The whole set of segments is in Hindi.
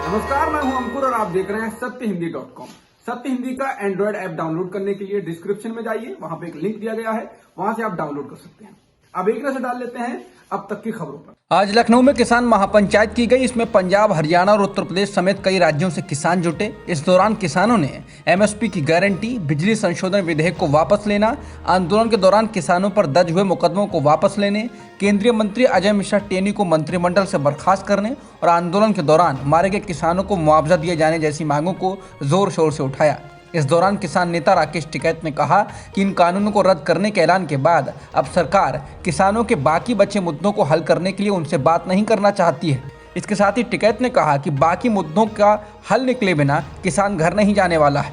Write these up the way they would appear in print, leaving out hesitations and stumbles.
नमस्कार, मैं हूं अंकुर और आप देख रहे हैं सत्यहिंदी.com। सत्य हिंदी का एंड्रॉइड ऐप डाउनलोड करने के लिए डिस्क्रिप्शन में जाइए, वहां पे एक लिंक दिया गया है, वहां से आप डाउनलोड कर सकते हैं। अब एक नजर डाल लेते हैं अब तक की खबरों पर। आज लखनऊ में किसान महापंचायत की गई। इसमें पंजाब, हरियाणा और उत्तर प्रदेश समेत कई राज्यों से किसान जुटे। इस दौरान किसानों ने एमएसपी की गारंटी, बिजली संशोधन विधेयक को वापस लेना, आंदोलन के दौरान किसानों पर दर्ज हुए मुकदमों को वापस लेने, केंद्रीय मंत्री अजय मिश्रा टेनी को मंत्रिमंडल से बर्खास्त करने और आंदोलन के दौरान मारे गए किसानों को मुआवजा दिए जाने जैसी मांगों को जोर शोर से उठाया। इस दौरान किसान नेता राकेश टिकैत ने कहा कि इन कानूनों को रद्द करने के ऐलान के बाद अब सरकार किसानों के बाकी बचे मुद्दों को हल करने के लिए उनसे बात नहीं करना चाहती है। इसके साथ ही टिकैत ने कहा कि बाकी मुद्दों का हल निकले बिना किसान घर नहीं जाने वाला है।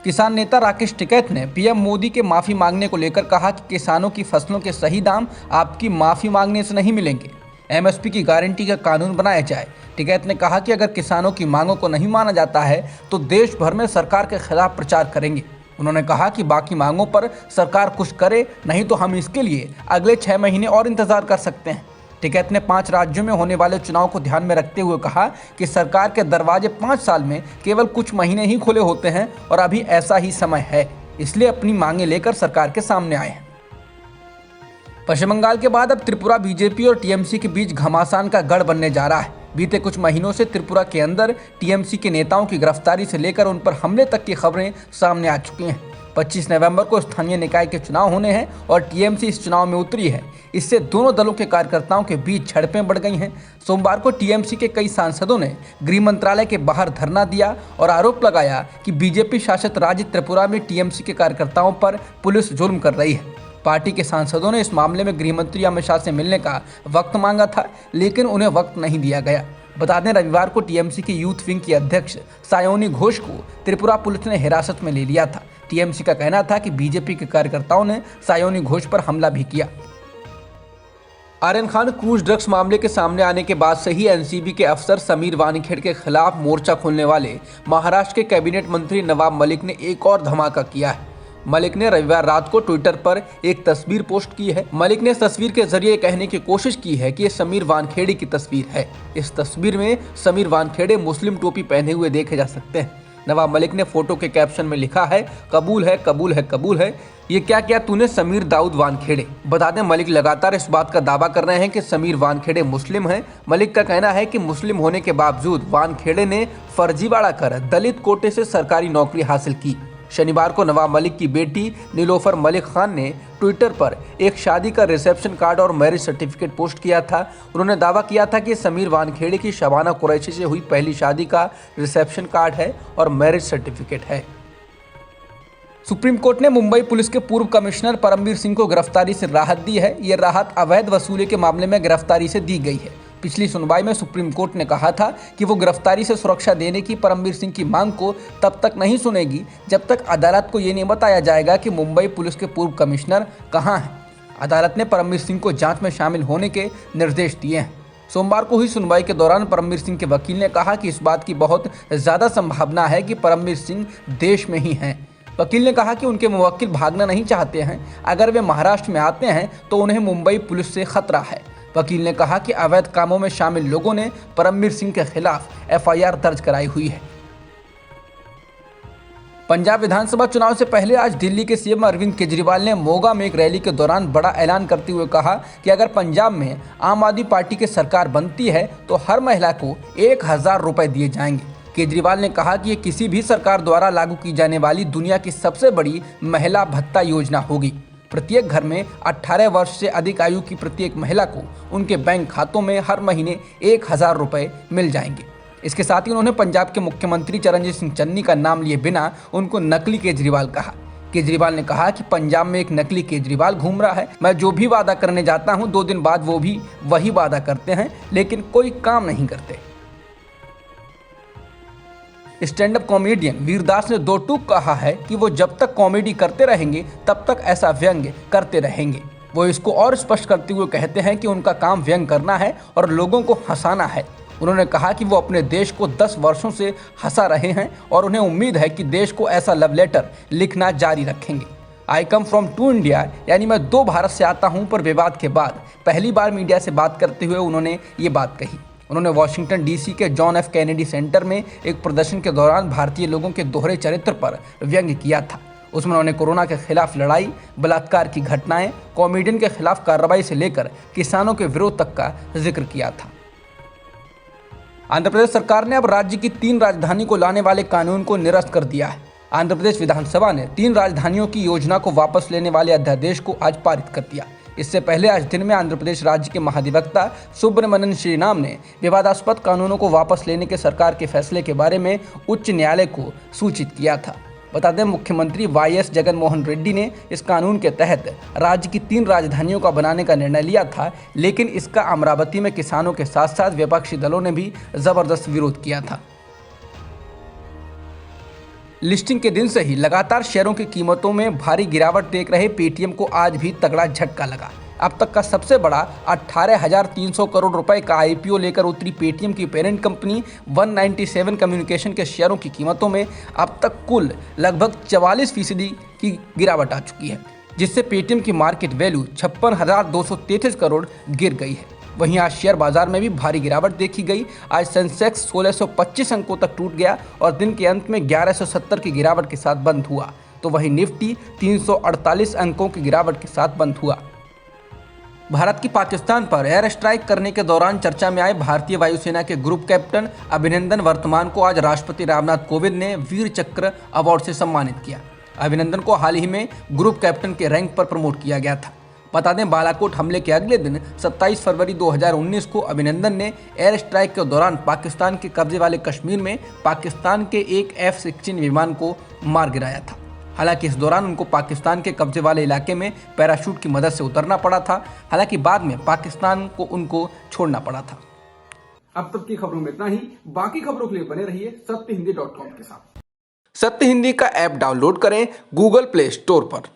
किसान नेता राकेश टिकैत ने पीएम मोदी के माफी मांगने को लेकर कहा कि किसानों की फसलों के सही दाम आपकी माफी मांगने से नहीं मिलेंगे। एमएसपी की गारंटी का कानून बनाया जाए। टिकैत ने कहा कि अगर किसानों की मांगों को नहीं माना जाता है तो देश भर में सरकार के खिलाफ प्रचार करेंगे। उन्होंने कहा कि बाकी मांगों पर सरकार कुछ करे, नहीं तो हम इसके लिए अगले 6 महीने और इंतजार कर सकते हैं। टिकैत ने 5 राज्यों में होने वाले चुनाव को ध्यान में रखते हुए कहा कि सरकार के दरवाजे 5 साल में केवल कुछ महीने ही खुले होते हैं और अभी ऐसा ही समय है, इसलिए अपनी मांगें लेकर सरकार के सामने आए हैं। पश्चिम बंगाल के बाद अब त्रिपुरा बीजेपी और टीएमसी के बीच घमासान का गढ़ बनने जा रहा है। बीते कुछ महीनों से त्रिपुरा के अंदर टीएमसी के नेताओं की गिरफ्तारी से लेकर उन पर हमले तक की खबरें सामने आ चुकी हैं। 25 नवंबर को स्थानीय निकाय के चुनाव होने हैं और टीएमसी इस चुनाव में उतरी है। इससे दोनों दलों के कार्यकर्ताओं के बीच झड़पें बढ़ गई हैं। सोमवार को टीएमसी के कई सांसदों ने गृह मंत्रालय के बाहर धरना दिया और आरोप लगाया कि बीजेपी शासित राज्य त्रिपुरा में टीएमसी के कार्यकर्ताओं पर पुलिस जुल्म कर रही है। पार्टी के सांसदों ने इस मामले में गृह मंत्री अमित शाह से मिलने का वक्त मांगा था, लेकिन उन्हें वक्त नहीं दिया गया। बता दें, रविवार को टीएमसी की यूथ विंग की अध्यक्ष सायोनी घोष को त्रिपुरा पुलिस ने हिरासत में ले लिया था। टीएमसी का कहना था कि बीजेपी के कार्यकर्ताओं ने सायोनी घोष पर हमला भी किया। आर्यन खान क्रूज ड्रग्स मामले के सामने आने के बाद से ही एनसीबी के अफसर समीर वानखेड़े के खिलाफ मोर्चा खोलने वाले महाराष्ट्र के कैबिनेट मंत्री नवाब मलिक ने एक और धमाका किया है। मलिक ने रविवार रात को ट्विटर पर एक तस्वीर पोस्ट की है। मलिक ने इस तस्वीर के जरिए कहने की कोशिश की है कि ये समीर वानखेड़े की तस्वीर है। इस तस्वीर में समीर वानखेड़े मुस्लिम टोपी पहने हुए देखे जा सकते हैं। नवाब मलिक ने फोटो के कैप्शन में लिखा है, कबूल है, कबूल है, कबूल है, ये क्या किया तूने समीर दाऊद वानखेड़े। बता दें, मलिक लगातार इस बात का दावा कर रहे हैं कि समीर वानखेड़े मुस्लिम हैं। मलिक का कहना है कि मुस्लिम होने के बावजूद वानखेड़े ने फर्जीवाड़ा कर दलित कोटे से सरकारी नौकरी हासिल की। शनिवार को नवाब मलिक की बेटी नीलोफर मलिक खान ने ट्विटर पर एक शादी का रिसेप्शन कार्ड और मैरिज सर्टिफिकेट पोस्ट किया था। उन्होंने दावा किया था कि समीर वानखेड़े की शबाना कुरैशी से हुई पहली शादी का रिसेप्शन कार्ड है और मैरिज सर्टिफिकेट है। सुप्रीम कोर्ट ने मुंबई पुलिस के पूर्व कमिश्नर परमवीर सिंह को गिरफ्तारी से राहत दी है। ये राहत अवैध वसूली के मामले में गिरफ्तारी से दी गई है। पिछली सुनवाई में सुप्रीम कोर्ट ने कहा था कि वो गिरफ्तारी से सुरक्षा देने की परमवीर सिंह की मांग को तब तक नहीं सुनेगी जब तक अदालत को ये नहीं बताया जाएगा कि मुंबई पुलिस के पूर्व कमिश्नर कहां हैं। अदालत ने परमवीर सिंह को जांच में शामिल होने के निर्देश दिए हैं। सोमवार को हुई सुनवाई के दौरान परमवीर सिंह के वकील ने कहा कि इस बात की बहुत ज़्यादा संभावना है कि परमवीर सिंह देश में ही हैं। वकील ने कहा कि उनके मुवक्किल भागना नहीं चाहते हैं। अगर वे महाराष्ट्र में आते हैं तो उन्हें मुंबई पुलिस से खतरा है। वकील ने कहा कि अवैध कामों में शामिल लोगों ने परमवीर सिंह के खिलाफ एफआईआर दर्ज कराई हुई है। पंजाब विधानसभा चुनाव से पहले आज दिल्ली के सीएम अरविंद केजरीवाल ने मोगा में एक रैली के दौरान बड़ा ऐलान करते हुए कहा कि अगर पंजाब में आम आदमी पार्टी की सरकार बनती है तो हर महिला को 1000 रुपए दिए जाएंगे। केजरीवाल ने कहा कि ये किसी भी सरकार द्वारा लागू की जाने वाली दुनिया की सबसे बड़ी महिला भत्ता योजना होगी। प्रत्येक घर में 18 वर्ष से अधिक आयु की प्रत्येक महिला को उनके बैंक खातों में हर महीने 1000 रुपए मिल जाएंगे। इसके साथ ही उन्होंने पंजाब के मुख्यमंत्री चरणजीत सिंह चन्नी का नाम लिए बिना उनको नकली केजरीवाल कहा। केजरीवाल ने कहा कि पंजाब में एक नकली केजरीवाल घूम रहा है। मैं जो भी वादा करने जाता हूं 2 दिन बाद वो भी वही वादा करते हैं, लेकिन कोई काम नहीं करते। स्टैंड अप कॉमेडियन वीरदास ने 2 टूक कहा है कि वो जब तक कॉमेडी करते रहेंगे तब तक ऐसा व्यंग्य करते रहेंगे। वो इसको और स्पष्ट करते हुए कहते हैं कि उनका काम व्यंग्य करना है और लोगों को हंसाना है। उन्होंने कहा कि वो अपने देश को 10 वर्षों से हंसा रहे हैं और उन्हें उम्मीद है कि देश को ऐसा लव लेटर लिखना जारी रखेंगे। आई कम फ्रॉम टू इंडिया यानी मैं 2 भारत से आता हूं पर विवाद के बाद पहली बार मीडिया से बात करते हुए उन्होंने ये बात कही। उन्होंने वॉशिंगटन डीसी के जॉन एफ कैनेडी सेंटर में एक प्रदर्शन के दौरान भारतीय लोगों के दोहरे चरित्र पर व्यंग्य किया था। उसमें उन्होंने कोरोना के खिलाफ लड़ाई, बलात्कार की घटनाएं, कॉमेडियन के खिलाफ कार्रवाई से लेकर किसानों के विरोध तक का जिक्र किया था। आंध्र प्रदेश सरकार ने अब राज्य की 3 राजधानी को लाने वाले कानून को निरस्त कर दिया है। आंध्र प्रदेश विधानसभा ने 3 राजधानियों की योजना को वापस लेने वाले अध्यादेश को आज पारित कर दिया। इससे पहले आज दिन में आंध्र प्रदेश राज्य के महाधिवक्ता सुब्रमण्यन श्रीराम ने विवादास्पद कानूनों को वापस लेने के सरकार के फैसले के बारे में उच्च न्यायालय को सूचित किया था। बता दें, मुख्यमंत्री वाईएस जगनमोहन रेड्डी ने इस कानून के तहत राज्य की 3 राजधानियों का बनाने का निर्णय लिया था, लेकिन इसका अमरावती में किसानों के साथ साथ विपक्षी दलों ने भी जबरदस्त विरोध किया था। लिस्टिंग के दिन से ही लगातार शेयरों की कीमतों में भारी गिरावट देख रहे पेटीएम को आज भी तगड़ा झटका लगा। अब तक का सबसे बड़ा 18,300 करोड़ रुपए का आईपीओ लेकर उतरी पेटीएम की पेरेंट कंपनी 197 कम्युनिकेशन के शेयरों की कीमतों में अब तक कुल लगभग 44% की गिरावट आ चुकी है, जिससे पेटीएम की मार्केट वैल्यू 56,233 करोड़ गिर गई है। वहीं आज शेयर बाजार में भी भारी गिरावट देखी गई। आज सेंसेक्स 1625 अंकों तक टूट गया और दिन के अंत में 1170 की गिरावट के साथ बंद हुआ, तो वहीं निफ्टी 348 अंकों की गिरावट के साथ बंद हुआ। भारत की पाकिस्तान पर एयर स्ट्राइक करने के दौरान चर्चा में आए भारतीय वायुसेना के ग्रुप कैप्टन अभिनंदन वर्तमान को आज राष्ट्रपति रामनाथ कोविंद ने वीर चक्र अवार्ड से सम्मानित किया। अभिनंदन को हाल ही में ग्रुप कैप्टन के रैंक पर प्रमोट किया गया था। बता दें, बालाकोट हमले के अगले दिन 27 फरवरी 2019 को अभिनंदन ने एयर स्ट्राइक के दौरान पाकिस्तान के कब्जे वाले कश्मीर में पाकिस्तान के एक F-16 विमान को मार गिराया था। हालांकि इस दौरान उनको पाकिस्तान के कब्जे वाले इलाके में पैराशूट की मदद से उतरना पड़ा था। हालांकि बाद में पाकिस्तान को उनको छोड़ना पड़ा था। अब तक की खबरों में इतना ही। बाकी खबरों के लिए बने रहिए सत्यहिंदी.com के साथ। सत्य हिंदी का ऐप डाउनलोड करें गूगल प्ले स्टोर पर।